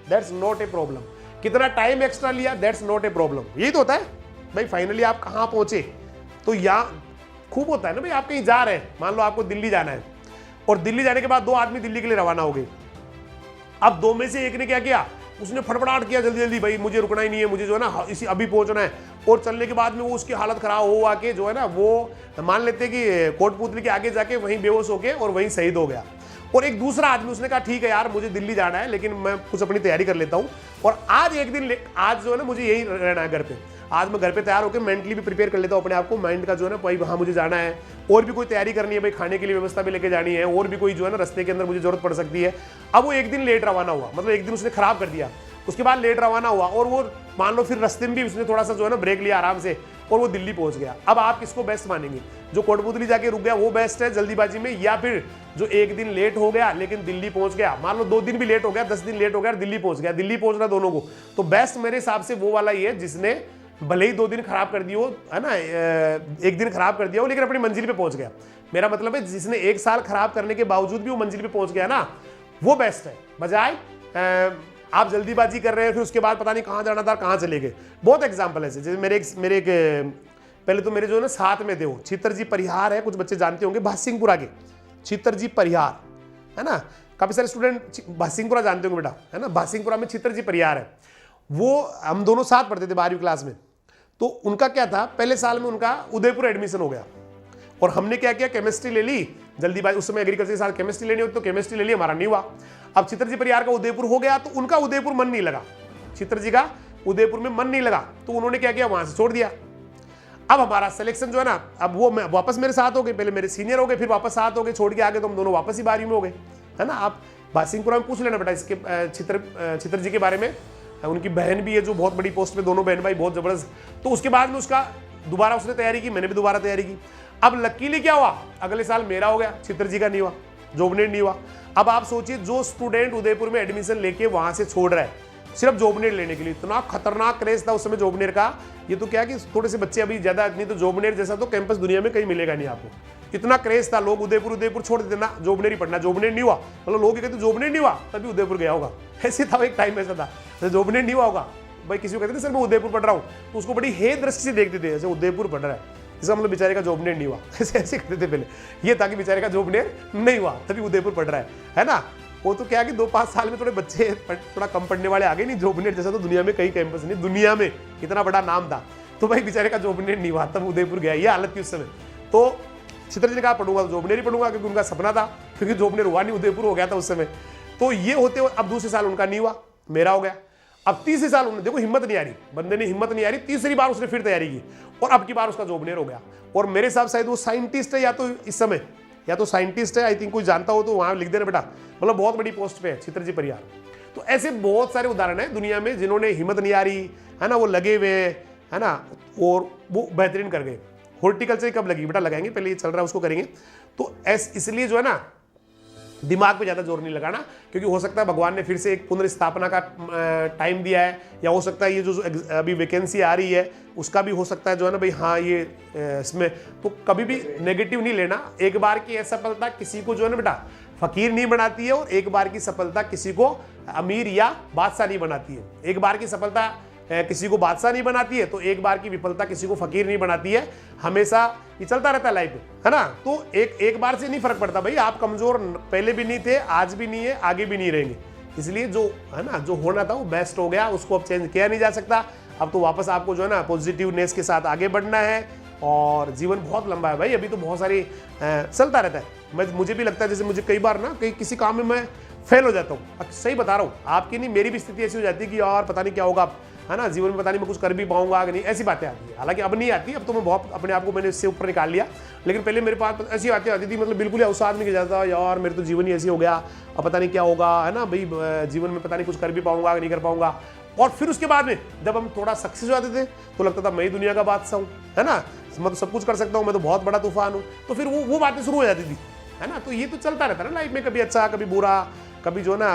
दैट्स नॉट ए प्रॉब्लम, कितना टाइम एक्स्ट्रा लिया, दैट्स नॉट ए प्रॉब्लम। यही तो होता है भाई, फाइनली आप कहाँ पहुंचे। तो यहाँ खूब होता है ना भाई, आप कहीं जा रहे हैं, मान लो आपको दिल्ली जाना है, और दिल्ली जाने के बाद 2 आदमी दिल्ली के लिए रवाना हो गए। अब 2 में से एक ने क्या किया, उसने फटफटाट किया जल्दी जल्दी, भाई मुझे रुकना ही नहीं है, मुझे जो है ना इसी अभी पहुंचना है। और चलने के बाद में वो उसकी हालत खराब हो आके जो है ना, वो मान लेते कि कोटपुतली के आगे जाके वहीं बेहोश हो गए और वहीं शहीद हो गया। और एक दूसरा आदमी उसने कहा ठीक है यार मुझे दिल्ली जाना है, लेकिन मैं कुछ अपनी तैयारी कर लेता हूँ, और आज एक दिन आज जो है ना मुझे यही रहना है घर पे, आज मैं घर पे तैयार होकर मेंटली भी प्रिपेयर कर लेता हूँ अपने आप को, माइंड का जो है ना भाई वहाँ मुझे जाना है, और भी कोई तैयारी करनी है, भाई खाने के लिए व्यवस्था भी लेके जानी है, और भी कोई जो है ना रास्ते के अंदर मुझे जरूरत पड़ सकती है। अब वो एक दिन लेट रवाना हुआ, मतलब एक दिन उसने खराब कर दिया। उसके बाद लेट रवाना हुआ और वो मान लो फिर रास्ते में भी उसने थोड़ा सा जो है ना ब्रेक लिया आराम से और वो दिल्ली पहुंच गया। अब आप किसको बेस्ट मानेंगे, जो कोटपुतली जाके रुक गया वो बेस्ट है जल्दीबाजी में, या फिर जो एक दिन लेट हो गया लेकिन दिल्ली पहुंच गया, मान लो 2 दिन भी लेट हो गया, 10 दिन लेट हो गया, दिल्ली पहुंच गया, दिल्ली पहुंचना दोनों को। तो बेस्ट मेरे हिसाब से वो वाला ही है जिसने भले ही 2 दिन खराब कर दिए हो, है ना, 1 दिन खराब कर दिया हो लेकिन अपनी मंजिल पे पहुंच गया। मेरा मतलब है जिसने 1 साल खराब करने के बावजूद भी वो मंजिल पे पहुंच गया ना, वो बेस्ट है, बजाय आप जल्दीबाजी कर रहे हैं फिर उसके बाद पता नहीं कहां जाना था कहां चले गए। बहुत एग्जाम्पल है, जैसे मेरे एक पहले तो मेरे जो है ना साथ में थे वो छितर परिहार है, कुछ बच्चे जानते होंगे, भासिंगपुरा के छितर परिहार, है ना, काफी सारे स्टूडेंट भासिंगपुरा जानते होंगे बेटा, है ना, भासिंगपुरा में छितर परिहार है। वो हम दोनों साथ पढ़ते थे 12वीं क्लास में। तो उनका क्या था, पहले साल में उनका उदयपुर एडमिशन हो गया और हमने क्या किया, केमिस्ट्री ले ली जल्दीबाजी, उस समय एग्रीकल्चर के साथ केमिस्ट्री लेनी होती तो केमिस्ट्री ले ली, हमारा नहीं हुआ। अब छितर परिहार का उदयपुर हो गया तो उनका उदयपुर मन नहीं लगा, छितर का उदयपुर में मन नहीं लगा, तो उन्होंने क्या किया, वहां से छोड़ दिया। अब हमारा सिलेक्शन जो है ना, अब वो वापस मेरे साथ हो गए, पहले मेरे सीनियर हो गए फिर वापस साथ हो गए, छोड़ के आगे तो हम दोनों वापस ही 12वीं में हो गए, है ना। आप भासिंगपुरा में पूछ लेना बेटा इसके छितर के बारे में, उनकी बहन भी है जो बहुत बड़ी पोस्ट पे, दोनों बहन भाई बहुत जबरदस्त। तो उसके बाद में उसका दोबारा उसने तैयारी की, मैंने भी दोबारा तैयारी की। अब लकीली क्या हुआ, अगले साल मेरा हो गया, छितर का नहीं हुआ, जोबनेट नहीं हुआ। अब आप सोचिए जो स्टूडेंट उदयपुर में एडमिशन लेके वहां से छोड़ रहा है सिर्फ जोबनेट लेने के लिए, इतना खतरनाक क्रेज था उस समय जोबनेट का। ये तो क्या कि थोड़े से बच्चे अभी ज्यादा, नहीं तो जोबनेट जैसा तो कैंपस दुनिया में कहीं मिलेगा नहीं आपको, इतना क्रेज था। लोग उदयपुर छोड़ देते ना, जोबनेट ही पढ़ना, जोबनेट नहीं हुआ, मतलब लोग कहते जोबनेट नहीं हुआ तभी उदयपुर गया होगा, ऐसे था एक टाइम ऐसा था, तो जोबनेट नहीं हुआ होगा भाई, किसी को कहते थे सर मैं उदयपुर पढ़ रहा हूँ, तो उसको बड़ी हे दृष्टि से देखते थे, जैसे उदयपुर पढ़ रहा है, इसका मतलब बेचारे का जोबनेट नहीं हुआ, ऐसे ऐसे कहते थे पहले, ये था कि बेचारे का जोबनेट नहीं हुआ तभी उदयपुर पढ़ रहा है ना। वो तो क्या कि 2-5 साल में थोड़े बच्चे थोड़ा कम पढ़ने वाले आ गए, नहीं जोबनेट जैसा तो दुनिया में कई कैंपस नहीं, दुनिया में इतना बड़ा नाम था, तो भाई बेचारे का जोबनेट नहीं हुआ तब उदयपुर गया, ये हालत थी उस समय। तो छितर ने कहा पढ़ूंगा तो जोबनेट ही पढ़ूंगा, क्योंकि उनका सपना था, क्योंकि जोबनेट हुआ नहीं, उदयपुर हो गया था उस समय। तो ये होते हुए अब दूसरे साल उनका नहीं हुआ, मेरा हो गया। अब तीसरे साल उन्होंने, देखो हिम्मत नहीं आ रही, बंदे ने हिम्मत नहीं आ रही, तीसरी बार उसने फिर तैयारी की और अब की बार उसका जोबनेट हो गया। और मेरे हिसाब शायद वो साइंटिस्ट है, या तो इस समय या तो साइंटिस्ट है, आई थिंक कोई जानता हो तो वहां लिख देना बेटा, मतलब बहुत बड़ी पोस्ट पे है छितर परिहार। तो ऐसे बहुत सारे उदाहरण है दुनिया में जिन्होंने हिम्मत नहीं आ रही है ना, वो लगे हुए है ना, और वो बेहतरीन कर गए। हॉर्टिकल्चर कब लगी बेटा, लगाएंगे, पहले ये चल रहा है उसको करेंगे। तो इसलिए जो है ना दिमाग पे ज्यादा जोर नहीं लगाना, क्योंकि हो सकता है भगवान ने फिर से एक पुनर्स्थापना का टाइम दिया है, या हो सकता है ये जो अभी वैकेंसी आ रही है उसका भी हो सकता है जो है ना भाई, हाँ ये इसमें तो कभी भी नेगेटिव नहीं लेना। एक बार की असफलता किसी को जो है ना बेटा फकीर नहीं बनाती है, और एक बार की सफलता किसी को अमीर या बादशाह नहीं बनाती है। एक बार की सफलता किसी को बादशाह नहीं बनाती है, तो एक बार की विफलता किसी को फकीर नहीं बनाती है। हमेशा ये चलता रहता है लाइफ में, है ना। तो एक बार से नहीं फर्क पड़ता भाई, आप कमजोर पहले भी नहीं थे, आज भी नहीं है, आगे भी नहीं रहेंगे। इसलिए जो है ना, जो होना था वो बेस्ट हो गया, उसको अब चेंज किया नहीं जा सकता। अब तो वापस आपको जो है ना पॉजिटिवनेस के साथ आगे बढ़ना है, और जीवन बहुत लंबा है भाई, अभी तो बहुत सारी चलता रहता है। मुझे भी लगता है, जैसे मुझे कई बार ना कहीं किसी काम में मैं फेल हो जाता हूँ, सही बता रहा हूँ, आपकी नहीं मेरी भी स्थिति ऐसी हो जाती है कि यार पता नहीं क्या होगा, है ना, जीवन में पता नहीं मैं कुछ कर भी पाऊंगा कि नहीं, ऐसी बातें आती है। हालांकि अब नहीं आती, अब तो मैं बहुत अपने आप को मैंने इससे ऊपर निकाल लिया, लेकिन पहले मेरे पास ऐसी बातें आती थी, मतलब बिल्कुल ही अवसाद में जाता, यार मेरे तो जीवन ही ऐसी हो गया, अब पता नहीं क्या होगा, है ना भाई, जीवन में पता नहीं कुछ कर भी पाऊंगा कि नहीं कर पाऊंगा। और फिर उसके बाद में जब हम थोड़ा सक्सेस हो जाते थे तो लगता था मैं ही दुनिया का बादशाह हूँ, है ना, मैं तो सब कुछ कर सकता हूँ, मैं तो बहुत बड़ा तूफान हूँ। तो फिर वो बातें शुरू हो जाती थी, है ना। तो ये तो चलता रहता है ना लाइफ में, कभी अच्छा कभी बुरा, कभी जो ना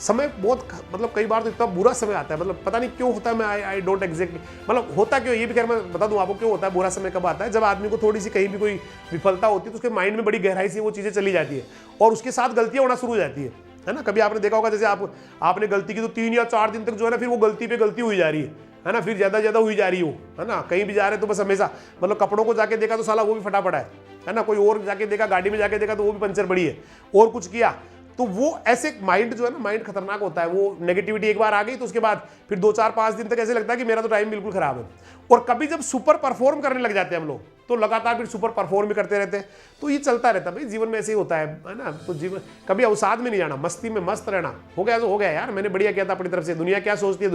समय बहुत, मतलब कई बार तो इतना बुरा समय आता है, मतलब पता नहीं क्यों होता है, मैं आई डोंट एग्जैक्टली, मतलब होता क्यों, ये भी खैर मैं बता दूं आपको क्यों होता है बुरा समय कब आता है। जब आदमी को थोड़ी सी कहीं भी कोई विफलता होती है तो उसके माइंड में बड़ी गहराई से वो चीज़ें चली जाती है, और उसके साथ गलतियां होना शुरू हो जाती है ना। कभी आपने देखा होगा, जैसे आपने गलती की तो 3 या 4 दिन तक जो है ना फिर वो गलती पे गलती हुई जा रही है ना, फिर ज़्यादा हुई जा रही हो, है ना। कहीं भी जा रहे तो बस हमेशा, मतलब कपड़ों को जाके देखा तो साला वो भी फटा पड़ा है ना, कोई और जाके देखा, गाड़ी में जाके देखा तो वो भी पंचर पड़ी है, और कुछ किया तो वो ऐसे माइंड जो है ना, माइंड खतरनाक होता है। वो नेगेटिविटी एक बार आ गई तो उसके बाद फिर 2-4-5 दिन तक ऐसे लगता है कि मेरा तो टाइम बिल्कुल खराब है। और कभी जब सुपर परफॉर्म करने लग जाते हैं हम लोग, तो लगातार फिर सुपर परफॉर्म भी करते रहते हैं। तो ये चलता रहता है भाई, जीवन में ऐसे ही होता है ना। तो जीवन कभी अवसाद में नहीं जाना, मस्ती में मस्त रहना। हो गया तो हो गया यार, मैंने बढ़िया किया था अपनी तरफ से। दुनिया क्या सोचती है,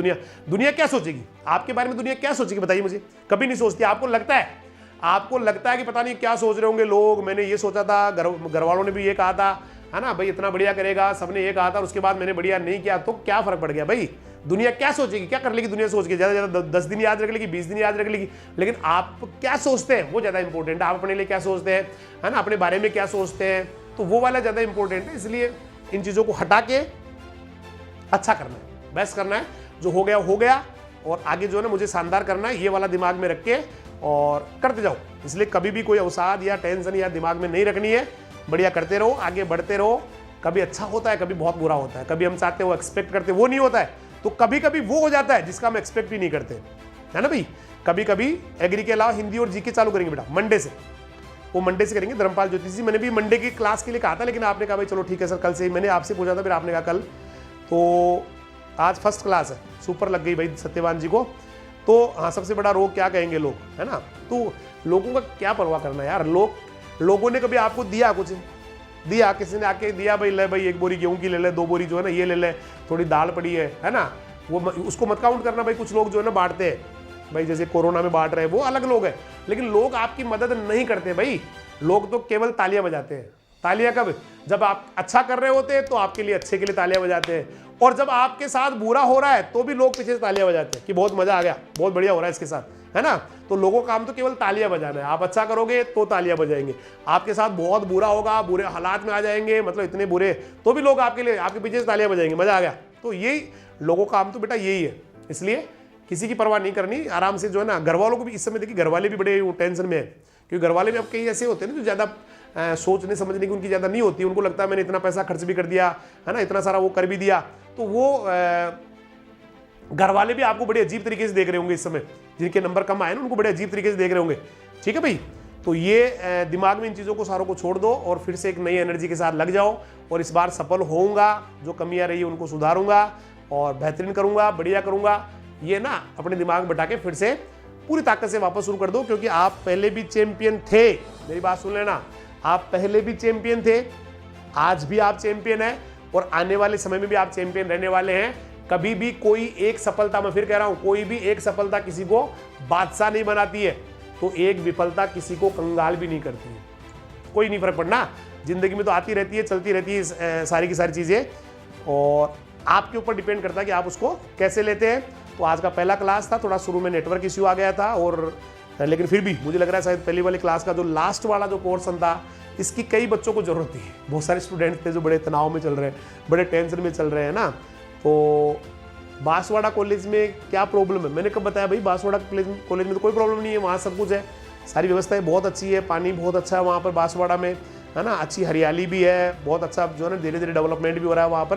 दुनिया क्या सोचेगी आपके बारे में, दुनिया क्या सोचेगी बताइए मुझे। कभी नहीं सोचती। आपको लगता है कि पता नहीं क्या सोच रहे होंगे लोग, मैंने ये सोचा था, घर वालों ने भी ये कहा था, है ना भाई, इतना बढ़िया करेगा, सबने ये कहा था, उसके बाद मैंने बढ़िया नहीं किया, तो क्या फर्क पड़ गया भाई। दुनिया क्या सोचेगी, क्या कर लेगी दुनिया सोच के, ज़्यादा ज़्यादा 10 दिन याद रख लेगी, 20 दिन याद रख लेगी, लेकिन आप क्या सोचते हैं वो ज़्यादा इंपॉर्टेंट है। आप अपने लिए क्या सोचते हैं, है ना, अपने बारे में क्या सोचते हैं, तो वो वाला ज़्यादा इंपॉर्टेंट है। इसलिए इन चीज़ों को हटा के अच्छा करना है, बेस्ट करना है। जो हो गया और आगे जो है ना मुझे शानदार करना है, ये वाला दिमाग में रख के और करते जाओ। इसलिए कभी भी कोई अवसाद या टेंशन या दिमाग में नहीं रखनी है, बढ़िया करते रहो, आगे बढ़ते रहो। कभी अच्छा होता है, कभी बहुत बुरा होता है, कभी हम चाहते हैं वो एक्सपेक्ट करते वो नहीं होता है, तो कभी कभी वो हो जाता है जिसका हम एक्सपेक्ट भी नहीं करते, है ना भाई। कभी कभी एग्री के अलावा हिंदी और जीके चालू करेंगे बेटा मंडे से, वो मंडे से करेंगे। धर्मपाल ज्योतिष जी, मैंने भी मंडे की क्लास के लिए कहा था, लेकिन आपने कहा भाई चलो ठीक है सर कल से ही। मैंने आपसे पूछा था, फिर आपने कहा कल, तो आज फर्स्ट क्लास है, सुपर लग गई भाई सत्यवान जी को। तो हाँ, सबसे बड़ा रोग क्या कहेंगे लोग, है ना, तो लोगों का क्या परवाह करना यार। लोगों ने कभी आपको दिया, कुछ दिया, किसी ने आके दिया भाई ले भाई 1 बोरी गेहूं की ले ले, 2 बोरी जो है ना ये ले ले, थोड़ी दाल पड़ी है ना, वो उसको मत काउंट करना भाई। कुछ लोग जो है ना बांटते हैं भाई, जैसे कोरोना में बांट रहे हैं, वो अलग लोग हैं, लेकिन लोग आपकी मदद नहीं करते भाई। लोग तो केवल तालियां बजाते हैं। तालियां कब, जब आप अच्छा कर रहे होते हैं तो आपके लिए अच्छे के लिए तालियां बजाते हैं, और जब आपके साथ बुरा हो रहा है तो भी लोग पीछे से तालियां बजाते हैं कि बहुत मजा आ गया, बहुत बढ़िया हो रहा है इसके साथ, है ना। तो लोगों का काम तो केवल तालियां बजाना है। आप अच्छा करोगे तो तालियां बजाएंगे, आपके साथ बहुत बुरा होगा, बुरे हालात में आ जाएंगे, मतलब इतने बुरे, तो भी लोग आपके लिए, आपके पीछे से तालियां बजाएंगे, मजा आ गया। तो यही लोगों का काम तो बेटा यही है। इसलिए किसी की परवाह नहीं करनी, आराम से जो है ना। घर वालों को भी इस समय देखिए, घर वाले भी बड़े टेंशन में है, क्योंकि घर वाले भी अब कई ऐसे होते हैं ना जो ज़्यादा सोचने समझने की उनकी ज़्यादा नहीं होती। उनको लगता है मैंने इतना पैसा खर्च भी कर दिया, है ना, इतना सारा वो कर भी दिया, तो वो घर वाले भी आपको बड़े अजीब तरीके से देख रहे होंगे इस समय। जिनके नंबर कम आए ना उनको बड़े अजीब तरीके से देख रहे होंगे, ठीक है भाई। तो ये दिमाग में इन चीज़ों को सारों को छोड़ दो और फिर से एक नई एनर्जी के साथ लग जाओ। और इस बार सफल होऊंगा, जो कमियां रही उनको सुधारूंगा और बेहतरीन करूंगा, बढ़िया करूंगा। ये ना अपने दिमाग में बैठा के फिर से पूरी ताकत से वापस शुरू कर दो, क्योंकि आप पहले भी चैंपियन थे। मेरी बात सुन लेना, आप पहले भी चैंपियन थे, आज भी आप चैंपियन हैं और आने वाले समय में भी आप चैंपियन रहने वाले हैं। कभी भी कोई एक सफलता, मैं फिर कह रहा हूं, कोई भी एक सफलता किसी को बादशाह नहीं बनाती है, तो एक विफलता किसी को कंगाल भी नहीं करती है। कोई नहीं फर्क पड़ना, जिंदगी में तो आती रहती है, चलती रहती है सारी की सारी चीजें, और आपके ऊपर डिपेंड करता है कि आप उसको कैसे लेते हैं। तो आज का पहला क्लास था, थोड़ा शुरू में नेटवर्क इश्यू आ गया था, और लेकिन फिर भी मुझे लग रहा है शायद पहली वाली क्लास का जो लास्ट वाला जो पोर्शन था, इसकी कई बच्चों को जरूरत थी। बहुत सारे स्टूडेंट्स थे जो बड़े तनाव में चल रहे हैं, बड़े टेंशन में चल रहे हैं ना। तो बांसवाड़ा कॉलेज में क्या प्रॉब्लम है, मैंने कब बताया भाई, बांसवाड़ा कॉलेज में तो कोई प्रॉब्लम नहीं है, वहाँ सब कुछ है, सारी व्यवस्थाएं बहुत अच्छी है, पानी बहुत अच्छा है वहाँ पर बांसवाड़ा में, है ना, अच्छी हरियाली भी है, बहुत अच्छा जो है ना धीरे धीरे डेवलपमेंट भी हो रहा है वहाँ पर।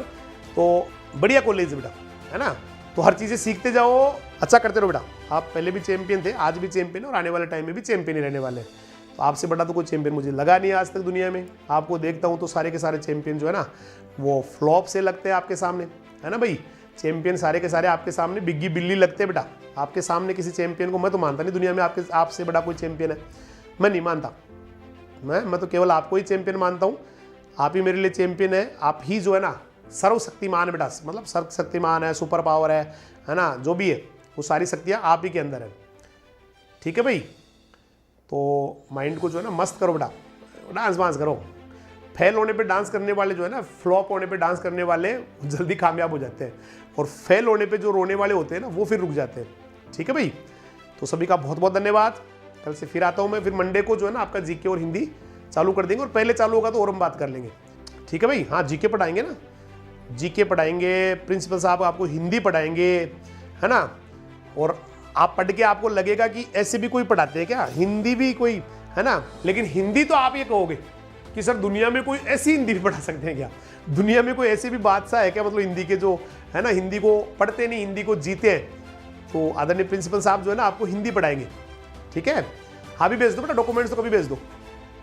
तो बढ़िया कॉलेज है बेटा, है ना। तो हर चीज़ें सीखते जाओ, अच्छा करते रहो बेटा। आप पहले भी चैंपियन थे, आज भी चैंपियन और आने वाले टाइम में भी चैंपियन ही रहने वाले हैं। तो आपसे बड़ा तो कोई चैंपियन मुझे लगा नहीं आज तक दुनिया में। आपको देखता हूँ तो सारे के सारे चैंपियन जो है ना वो फ्लॉप से लगते हैं आपके सामने, है ना भाई। चैंपियन सारे के सारे आपके सामने बिग्गी बिल्ली लगते हैं बेटा। आपके सामने किसी चैंपियन को मैं तो मानता नहीं दुनिया में आपसे बड़ा कोई चैंपियन है, मैं नहीं मानता। मैं तो केवल आपको ही चैंपियन मानता हूँ। आप ही मेरे लिए चैंपियन है। आप ही जो है ना सर्वशक्तिमान है बेटा, मतलब सर्वशक्तिमान है, सुपर पावर है ना, जो भी है वो सारी शक्तियाँ आप ही के अंदर है, ठीक है भाई। तो माइंड को जो है ना मस्त करो बेटा, डांस वांस करो। फेल होने पे डांस करने वाले जो है ना, फ्लॉप होने पे डांस करने वाले जल्दी कामयाब हो जाते हैं, और फेल होने पे जो रोने वाले होते हैं ना वो फिर रुक जाते हैं, ठीक है भाई। तो सभी का बहुत बहुत धन्यवाद। कल से फिर आता हूँ मैं, फिर मंडे को जो है ना आपका जीके और हिंदी चालू कर देंगे, और पहले चालू होगा तो और हम बात कर लेंगे, ठीक है भाई। हाँ, जीके पढ़ाएंगे ना, जीके पढ़ाएंगे, प्रिंसिपल साहब आपको हिंदी पढ़ाएंगे, है ना। और आप पढ़ के आपको लगेगा कि ऐसे भी कोई पढ़ाते हैं क्या, हिंदी भी कोई, है ना। लेकिन हिंदी तो आप ये कहोगे कि सर दुनिया में कोई ऐसी हिंदी भी पढ़ा सकते हैं क्या, दुनिया में कोई ऐसे भी बादशाह है क्या, मतलब हिंदी के जो है ना हिंदी को पढ़ते नहीं, हिंदी को जीते हैं। तो आदरणीय प्रिंसिपल साहब जो है ना आपको हिंदी पढ़ाएंगे, ठीक है। हाँ भी भेज दो बेटा, डॉक्यूमेंट्स तो कभी भेज दो।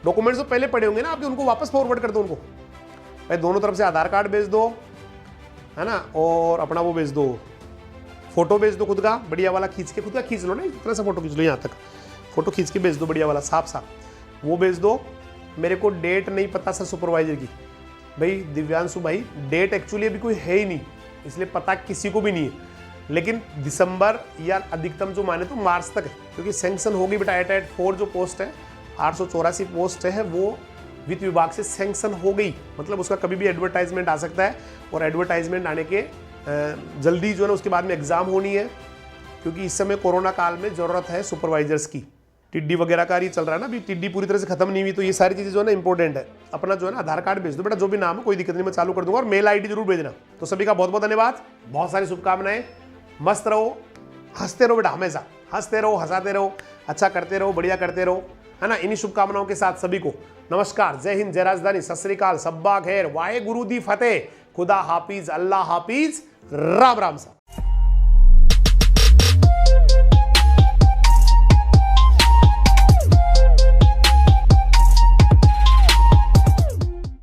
डॉक्यूमेंट्स तो पहले पढ़े होंगे ना आपके, उनको वापस फॉरवर्ड कर दो उनको भाई। दोनों तरफ से आधार कार्ड भेज दो, है ना, और अपना वो भेज दो, फोटो भेज दो खुद का बढ़िया वाला, खींच के खुद का खींच लो ना, इतना सा फोटो खींच लो, यहाँ तक फोटो खींच के भेज दो बढ़िया वाला, साफ साफ वो भेज दो। मेरे को डेट नहीं पता सर सुपरवाइजर की, भाई दिव्यांशु भाई, डेट एक्चुअली अभी कोई है ही नहीं, इसलिए पता किसी को भी नहीं है। लेकिन दिसंबर या अधिकतम जो माने तो मार्च तक है, क्योंकि सैंक्शन होगी बेटा। 884 जो पोस्ट है, 884 पोस्ट है, वो वित्त विभाग से सैंक्शन हो गई, मतलब उसका कभी भी एडवर्टाइजमेंट आ सकता है, और एडवर्टाइजमेंट आने के जल्दी जो है ना उसके बाद में एग्ज़ाम होनी है, क्योंकि इस समय कोरोना काल में ज़रूरत है सुपरवाइजर्स की। टिड्डी वगैरह का ही चल रहा है ना, अभी टिड्डी पूरी तरह से खत्म नहीं हुई, तो ये सारी चीज़ें जो है ना इंपॉर्टेंट है। अपना जो है ना आधार कार्ड भेज दो बेटा, जो भी नाम है, कोई दिक्कत नहीं, मैं चालू कर दूंगा, और मेल आईडी जरूर भेजना। तो सभी का बहुत बहुत धन्यवाद, बहुत सारी शुभकामनाएं, मस्त रहो, हंसते रहो बेटा, हमेशा हंसते रहो, हंसाते रहो, अच्छा करते रहो, बढ़िया करते रहो, है ना। इन्हीं शुभकामनाओं के साथ सभी को नमस्कार, जय हिंद, जय राजधानी, सत श्री अकाल, सब्बा खैर, वाहे गुरु दी फतेह, खुदा हाफिज, अल्लाह हाफिज, राम राम सा।